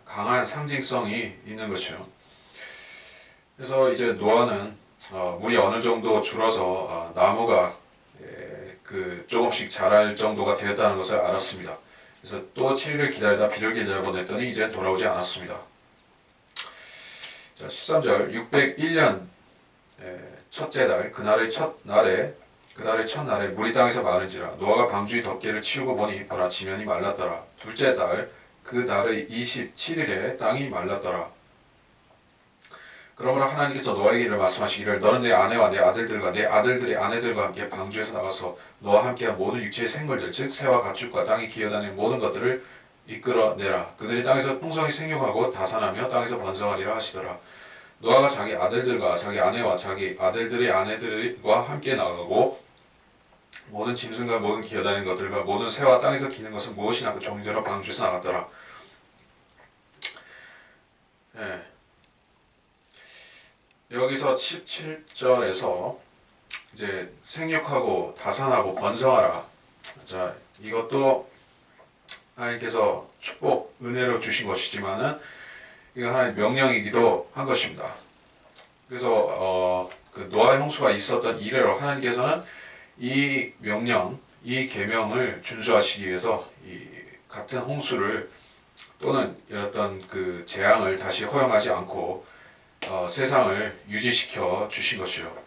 강한 상징성이 있는 것이죠. 그래서 이제 노아는 물이 어느 정도 줄어서 나무가 조금씩 자랄 정도가 되었다는 것을 알았습니다. 그래서 또 7일을 기다리다 비둘기를 내보냈더니 이제 돌아오지 않았습니다. 자, 13절 601년 첫째 달 그날의 첫날에 물이 땅에서 마른지라 노아가 방주의 덮개를 치우고 보니 보라 지면이 말랐더라. 둘째 달 그 달의 27일에 땅이 말랐더라. 그러므로 하나님께서 노아에게 이를 말씀하시기를 너는 내 아내와 내 아들들과 내 아들들의 아내들과 함께 방주에서 나가서 너와 함께한 모든 육체의 생물들 즉 새와 가축과 땅에 기어다니는 모든 것들을 이끌어내라. 그들이 땅에서 풍성히 생육하고 다산하며 땅에서 번성하리라 하시더라. 노아가 자기 아들들과 자기 아내와 자기 아들들의 아내들과 함께 나가고 모든 짐승과 모든 기어다니는 것들과 모든 새와 땅에서 기는 것은 무엇이나 그 종류대로 방주에서 나갔더라. 여기서 17절에서 이제 생육하고 다산하고 번성하라. 자, 이것도 하나님께서 축복, 은혜로 주신 것이지만은 이거 하나님의 명령이기도 한 것입니다. 그래서 그 노아의 홍수가 있었던 이래로 하나님께서는 이 명령, 이 계명을 준수하시기 위해서 이 같은 홍수를 또는 어떤 그 재앙을 다시 허용하지 않고 세상을 유지시켜 주신 것이요.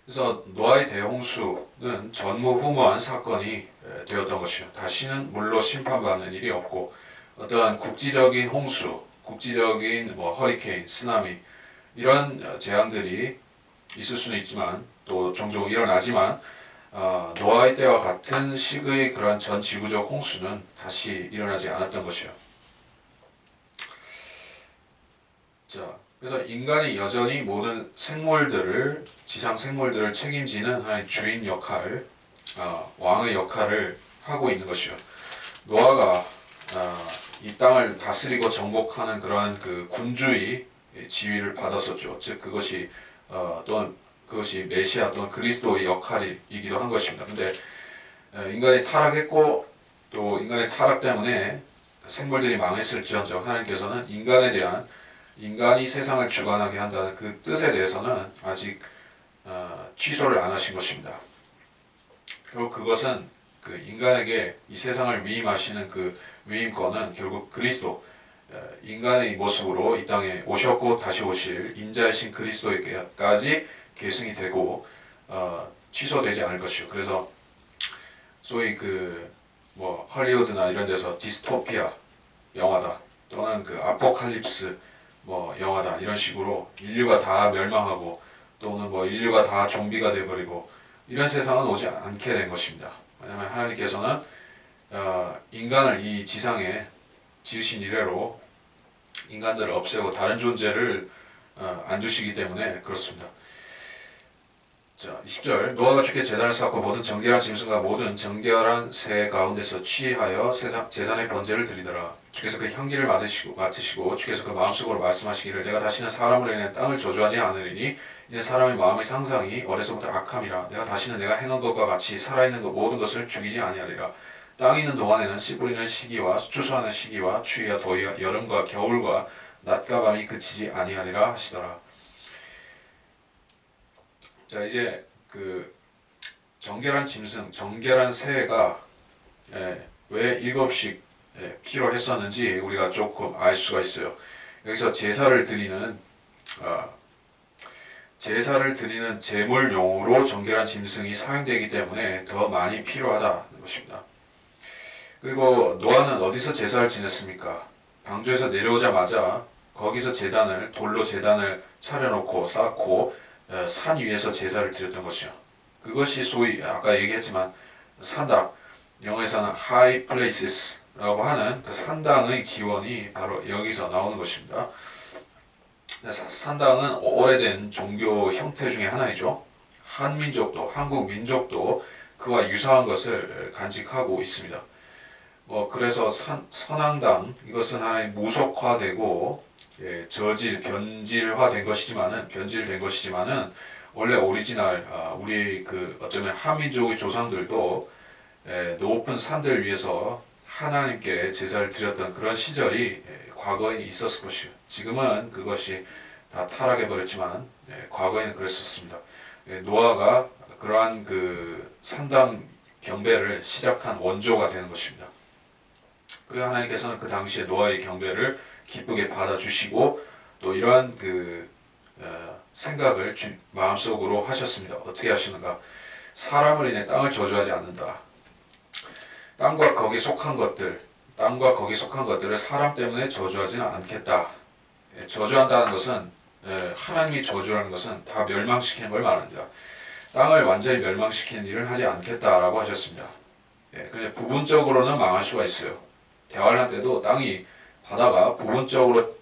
그래서 노아의 대홍수는 전무후무한 사건이 되었던 것이요. 다시는 물로 심판받는 일이 없고 어떠한 국지적인 홍수, 국지적인 뭐 허리케인, 쓰나미 이런 재앙들이 있을 수는 있지만 또 종종 일어나지만 노아의 때와 같은 식의 그런 전 지구적 홍수는 다시 일어나지 않았던 것이요. 자, 그래서 인간이 여전히 모든 생물들을 지상 생물들을 책임지는 하나의 주인 역할, 왕의 역할을 하고 있는 것이요. 노아가 이 땅을 다스리고 정복하는 그러한 그 군주의 지위를 받았었죠. 즉 그것이 또는 그것이 메시아 또는 그리스도의 역할이기도 한 것입니다. 근데 인간이 타락했고 또 인간의 타락 때문에 생물들이 망했을지언정 하나님께서는 인간이 세상을 주관하게 한다는 그 뜻에 대해서는 아직 취소를 안 하신 것입니다. 결국 그것은 그 인간에게 이 세상을 위임하시는 그 위임권은 결국 그리스도 인간의 모습으로 이 땅에 오셨고 다시 오실 인자이신 그리스도에게까지 계승이 되고 취소되지 않을 것이요. 그래서 소위 그 뭐 헐리우드나 이런 데서 디스토피아 영화다 또는 그 아포칼립스 뭐 영화다 이런 식으로 인류가 다 멸망하고 또는 뭐 인류가 다 좀비가 돼버리고 이런 세상은 오지 않게 된 것입니다. 왜냐하면 하나님께서는 인간을 이 지상에 지으신 이래로 인간들을 없애고 다른 존재를 안 두시기 때문에 그렇습니다. 자, 20절 노아가 주께 제단을 쌓고 모든 정결한 짐승과 모든 정결한 새 가운데서 취하여 제단의 번제를 드리더라. 주께서 그 향기를 맡으시고 주께서 그 마음속으로 말씀하시기를 내가 다시는 사람으로 인해 땅을 저주하지 않으리니 이는 사람의 마음의 상상이 어려서부터 악함이라. 내가 다시는 내가 행한 것과 같이 살아있는 것 모든 것을 죽이지 아니하리라. 땅이 있는 동안에는 씨 뿌리는 시기와 추수하는 시기와 추위와 더위와 여름과 겨울과 낮과 밤이 그치지 아니하리라 하시더라. 자, 이제 그 정결한 짐승, 정결한 새가 왜 7씩 필요했었는지 우리가 조금 알 수가 있어요. 여기서 제사를 드리는 제물용으로 정결한 짐승이 사용되기 때문에 더 많이 필요하다는 것입니다. 그리고 노아는 어디서 제사를 지냈습니까? 방주에서 내려오자마자 거기서 돌로 제단을 차려놓고 쌓고 산 위에서 제사를 드렸던 것이요. 그것이 소위 아까 얘기했지만 산당, 영어에서는 high places라고 하는 그 산당의 기원이 바로 여기서 나오는 것입니다. 산당은 오래된 종교 형태 중에 하나이죠. 한민족도, 한국 민족도 그와 유사한 것을 간직하고 있습니다. 그래서 선앙당 이것은 하나의 무속화되고 변질된 것이지만은 원래 오리지널 우리 그 어쩌면 한민족의 조상들도 높은 산들 위에서 하나님께 제사를 드렸던 그런 시절이 과거에 있었을 것이요. 지금은 그것이 다 타락해 버렸지만 과거에는 그랬었습니다. 노아가 그러한 그 산당 경배를 시작한 원조가 되는 것입니다. 그리고 하나님께서는 그 당시에 노아의 경배를 기쁘게 받아주시고 또 이러한 그 생각을 마음속으로 하셨습니다. 어떻게 하시는가? 사람을 인해 땅을 저주하지 않는다. 땅과 거기 속한 것들을 사람 때문에 저주하지는 않겠다. 저주한다는 것은 하나님이 저주라는 것은 다 멸망시키는 걸 말합니다. 땅을 완전히 멸망시키는 일을 하지 않겠다라고 하셨습니다. 그런데 부분적으로는 망할 수가 있어요. 대환란 때도 바다가 부분적으로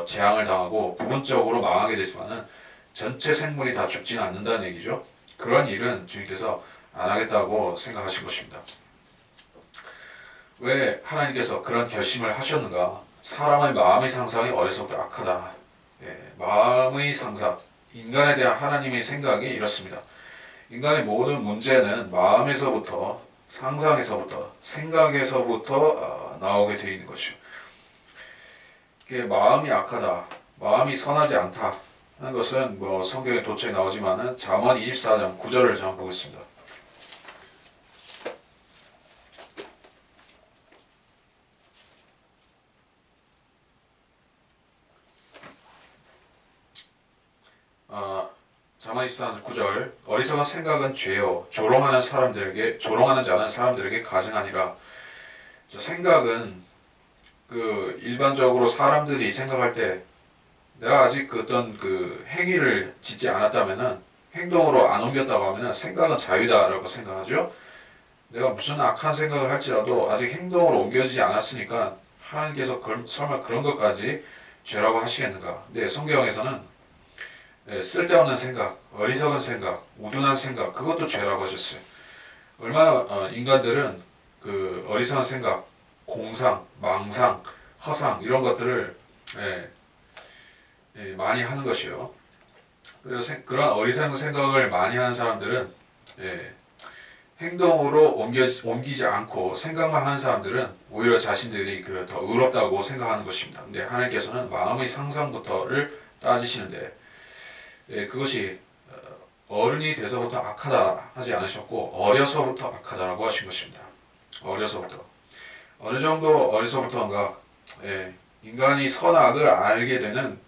재앙을 당하고 부분적으로 망하게 되지만은 전체 생물이 다 죽지는 않는다는 얘기죠. 그런 일은 주님께서 안 하겠다고 생각하신 것입니다. 왜 하나님께서 그런 결심을 하셨는가? 사람의 마음의 상상이 어려서부터 악하다. 마음의 상상, 인간에 대한 하나님의 생각이 이렇습니다. 인간의 모든 문제는 마음에서부터, 상상에서부터, 생각에서부터 나오게 되어 있는 것이요. 마음이 악하다, 마음이 선하지 않다 하는 것은 성경에 도처에 나오지만은 잠언 24장 9절을 한번 보겠습니다. 잠언 24장 9절 어리석은 생각은 죄요 조롱하는 자는 사람들에게 가증하니라. 생각은 그 일반적으로 사람들이 생각할 때 내가 아직 그 어떤 그 행위를 짓지 않았다면은 행동으로 안 옮겼다고 하면은 생각은 자유다라고 생각하죠. 내가 무슨 악한 생각을 할지라도 아직 행동으로 옮겨지지 않았으니까 하나님께서 설마 그런 것까지 죄라고 하시겠는가? 근데 성경에서는 쓸데없는 생각, 어리석은 생각, 우둔한 생각 그것도 죄라고 하셨어요. 얼마나 인간들은 그 어리석은 생각, 공상, 망상, 허상 이런 것들을 예, 많이 하는 것이요. 그래서 그런 어리석은 생각을 많이 하는 사람들은 예, 행동으로 옮기지 않고 생각만 하는 사람들은 오히려 자신들이 더 의롭다고 생각하는 것입니다. 근데 하나님께서는 마음의 상상부터를 따지시는데 그것이 어른이 돼서부터 악하다 하지 않으셨고 어려서부터 악하다라고 하신 것입니다. 어려서부터 어느 정도 어려서부터인가 인간이 선악을 알게 되는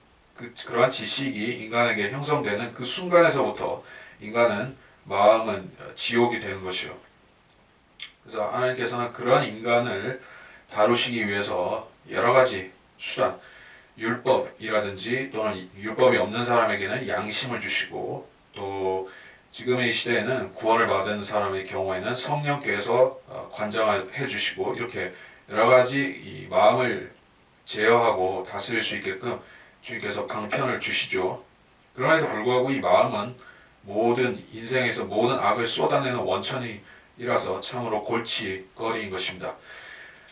그러한 지식이 인간에게 형성되는 그 순간에서부터 인간은 마음은 지옥이 되는 것이요. 그래서 하나님께서는 그러한 인간을 다루시기 위해서 여러 가지 수단, 율법이라든지 또는 율법이 없는 사람에게는 양심을 주시고 또 지금의 시대에는 구원을 받은 사람의 경우에는 성령께서 관장해 주시고 이렇게 여러 가지 이 마음을 제어하고 다스릴 수 있게끔 주님께서 방편을 주시죠. 그럼에도 불구하고 이 마음은 모든 인생에서 모든 악을 쏟아내는 원천이라서 참으로 골칫거리인 것입니다.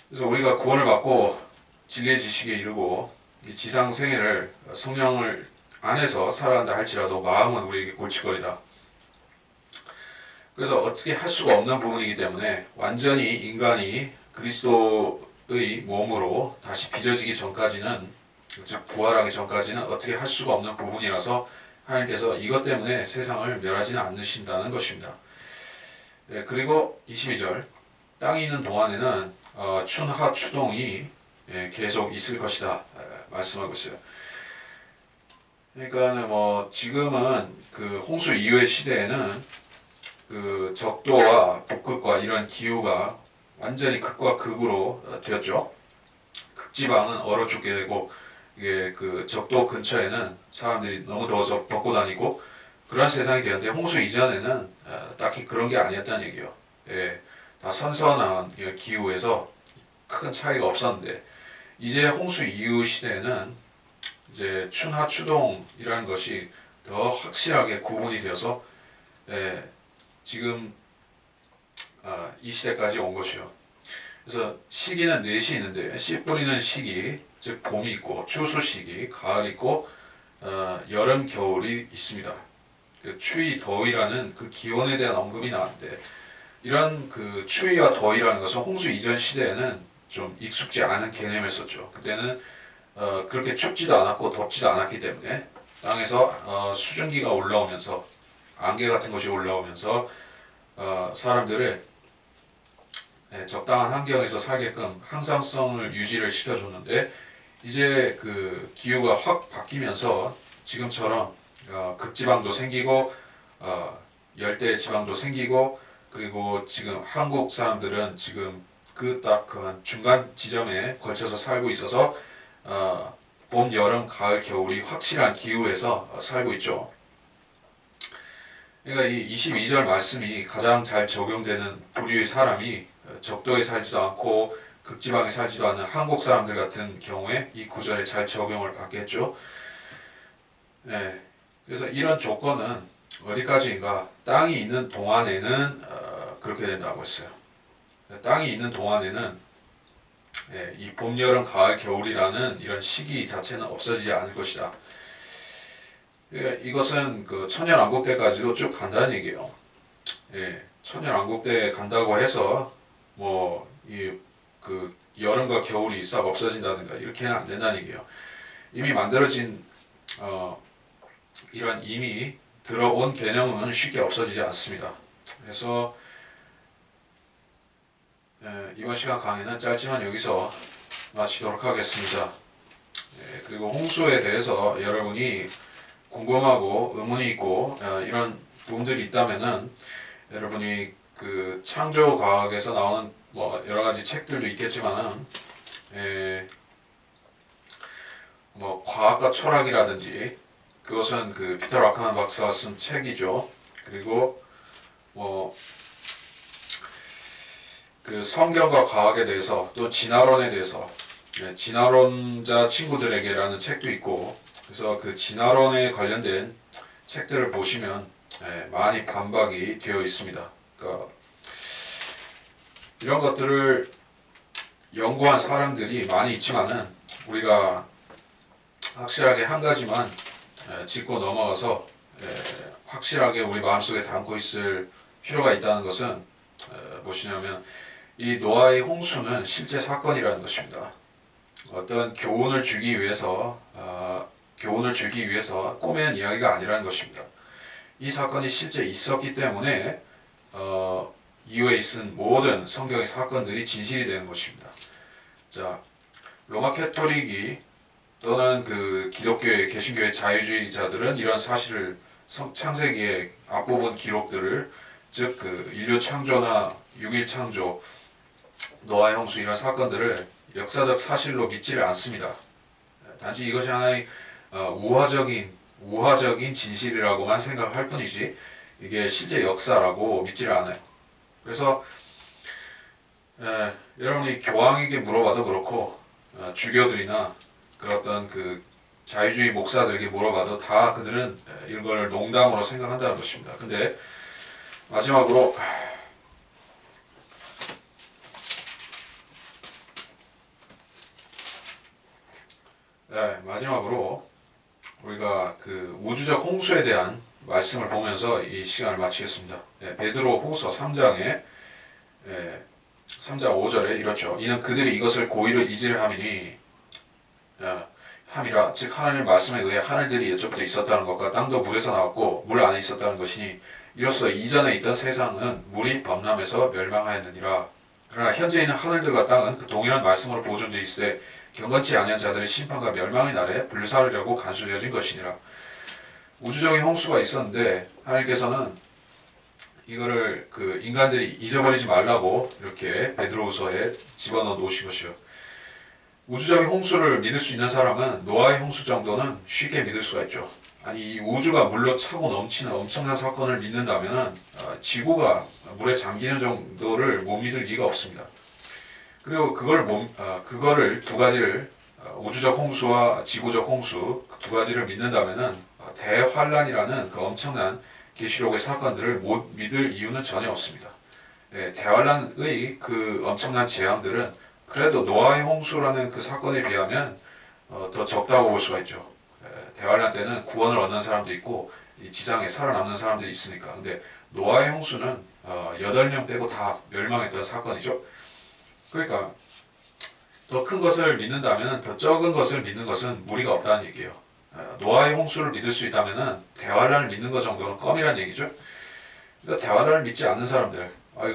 그래서 우리가 구원을 받고 진리의 지식에 이르고 이 지상 생애를 성령을 안에서 살아간다 할지라도 마음은 우리에게 골칫거리다. 그래서 어떻게 할 수가 없는 부분이기 때문에 완전히 인간이 그리스도의 몸으로 다시 빚어지기 전까지는 즉 부활하기 전까지는 어떻게 할 수가 없는 부분이라서 하나님께서 이것 때문에 세상을 멸하지는 않으신다는 것입니다. 그리고 22절 땅이 있는 동안에는 춘하 추동이 계속 있을 것이다 말씀하고 있어요. 그러니까 뭐 지금은 그 홍수 이후의 시대에는 그 적도와 북극과 이런 기후가 완전히 극과 극으로 되었죠. 극지방은 얼어 죽게 되고 이게 그 적도 근처에는 사람들이 너무 더워서 벗고 다니고 그런 세상이 되었는데 홍수 이전에는 딱히 그런 게 아니었다는 얘기예요. 다 선선한 기후에서 큰 차이가 없었는데 이제 홍수 이후 시대에는 이제 춘하 추동이라는 것이 더 확실하게 구분이 되어서 지금 이 시대까지 온 것이요. 그래서 시기는 넷이 있는데 씨 뿌리는 시기, 즉 봄이 있고 추수 시기, 가을 있고 여름, 겨울이 있습니다. 그 추위, 더위라는 그 기온에 대한 언급이 나왔는데 이런 그 추위와 더위라는 것은 홍수 이전 시대에는 좀 익숙지 않은 개념이었었죠. 그때는 그렇게 춥지도 않았고 덥지도 않았기 때문에 땅에서 수증기가 올라오면서 안개 같은 것이 올라오면서 사람들을 적당한 환경에서 살게끔 항상성을 유지를 시켜줬는데 이제 그 기후가 확 바뀌면서 지금처럼 극지방도 생기고 열대 지방도 생기고 그리고 지금 한국 사람들은 지금 그 딱 그 중간 지점에 걸쳐서 살고 있어서 봄, 여름, 가을, 겨울이 확실한 기후에서 살고 있죠. 그러니까 이 22절 말씀이 가장 잘 적용되는 부류의 사람이 적도에 살지도 않고 극지방에 살지도 않는 한국 사람들 같은 경우에 이 구절에 잘 적용을 받겠죠. 그래서 이런 조건은 어디까지인가? 땅이 있는 동안에는 그렇게 된다고 했어요. 땅이 있는 동안에는 이 봄, 여름, 가을, 겨울이라는 이런 시기 자체는 없어지지 않을 것이다. 이것은 그 천년왕국 때까지도 쭉 간다는 얘기예요. 천년왕국 때 간다고 해서 뭐 이 그 여름과 겨울이 싹 없어진다든가 이렇게는 안 된다는 얘기예요. 이미 만들어진 이런 이미 들어온 개념은 쉽게 없어지지 않습니다. 그래서 이번 시간 강의는 짧지만 여기서 마치도록 하겠습니다. 그리고 홍수에 대해서 여러분이 궁금하고 의문이 있고 이런 부분들이 있다면은 여러분이 그 창조과학에서 나오는 뭐 여러 가지 책들도 있겠지만은 뭐 과학과 철학이라든지 그것은 그 피터 라크만 박사가 쓴 책이죠. 그리고 뭐 그 성경과 과학에 대해서 또 진화론에 대해서 진화론자 친구들에게라는 책도 있고 그래서 그 진화론에 관련된 책들을 보시면 많이 반박이 되어 있습니다. 그러니까 이런 것들을 연구한 사람들이 많이 있지만은 우리가 확실하게 한 가지만 짚고 넘어가서 확실하게 우리 마음속에 담고 있을 필요가 있다는 것은 무엇이냐면 이 노아의 홍수는 실제 사건이라는 것입니다. 어떤 교훈을 주기 위해서 꾸며낸 이야기가 아니라는 것입니다. 이 사건이 실제 있었기 때문에 이후에 있은 모든 성경의 사건들이 진실이 되는 것입니다. 자, 로마 캐토릭이 또는 그 기독교의 개신교의 자유주의자들은 이런 사실을 창세기의 앞부분 기록들을 즉 그 인류 창조나 6일 창조, 노아의 홍수 이런 사건들을 역사적 사실로 믿지를 않습니다. 단지 이것이 하나의 우화적인 진실이라고만 생각할 뿐이지 이게 실제 역사라고 믿지를 않아요. 그래서 여러분이 교황에게 물어봐도 그렇고 주교들이나 그런 그 자유주의 목사들에게 물어봐도 다 그들은 이걸 농담으로 생각한다는 것입니다. 근데 마지막으로 우리가 그 우주적 홍수에 대한 말씀을 보면서 이 시간을 마치겠습니다. 베드로 후서 3장에 3장 5절에 이렇죠. 이는 그들이 이것을 고의로 잊으려 함이라 즉 하나님의 말씀에 의해 하늘들이 이쪽부터 있었다는 것과 땅도 물에서 나왔고 물 안에 있었다는 것이니 이로써 이전에 있던 세상은 물이 범람해서 멸망하였느니라. 그러나 현재 있는 하늘들과 땅은 그 동일한 말씀으로 보존되어 있으되 경건치 아니한 자들의 심판과 멸망의 날에 불사르려고 간수되어진 것이니라. 우주적인 홍수가 있었는데 하나님께서는 이거를 그 인간들이 잊어버리지 말라고 이렇게 베드로후서에 집어넣어 놓으신 것이요. 우주적인 홍수를 믿을 수 있는 사람은 노아의 홍수 정도는 쉽게 믿을 수가 있죠. 아니 이 우주가 물로 차고 넘치는 엄청난 사건을 믿는다면은 지구가 물에 잠기는 정도를 못 믿을 리가 없습니다. 그리고 그거를 두 가지를 우주적 홍수와 지구적 홍수 두 가지를 믿는다면은 대환란이라는 그 엄청난 계시록의 사건들을 못 믿을 이유는 전혀 없습니다. 대환란의 그 엄청난 재앙들은 그래도 노아의 홍수라는 그 사건에 비하면 더 적다고 볼 수가 있죠. 대환란 때는 구원을 얻는 사람도 있고 이 지상에 살아남는 사람들이 있으니까. 근데 노아의 홍수는 8명 빼고 다 멸망했던 사건이죠. 그러니까 더 큰 것을 믿는다면 더 적은 것을 믿는 것은 무리가 없다는 얘기예요. 노아의 홍수를 믿을 수 있다면 대환란을 믿는 것 정도는 껌이라는 얘기죠. 그러니까 대환란을 믿지 않는 사람들,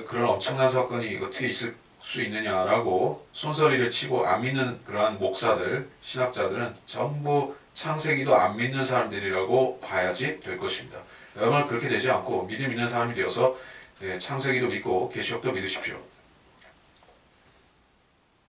그런 엄청난 사건이 어떻게 있을 수 있느냐라고 손서리를 치고 안 믿는 그러한 목사들, 신학자들은 전부 창세기도 안 믿는 사람들이라고 봐야지 될 것입니다. 여러분은 그렇게 되지 않고 믿음 있는 사람이 되어서 창세기도 믿고 계시록도 믿으십시오.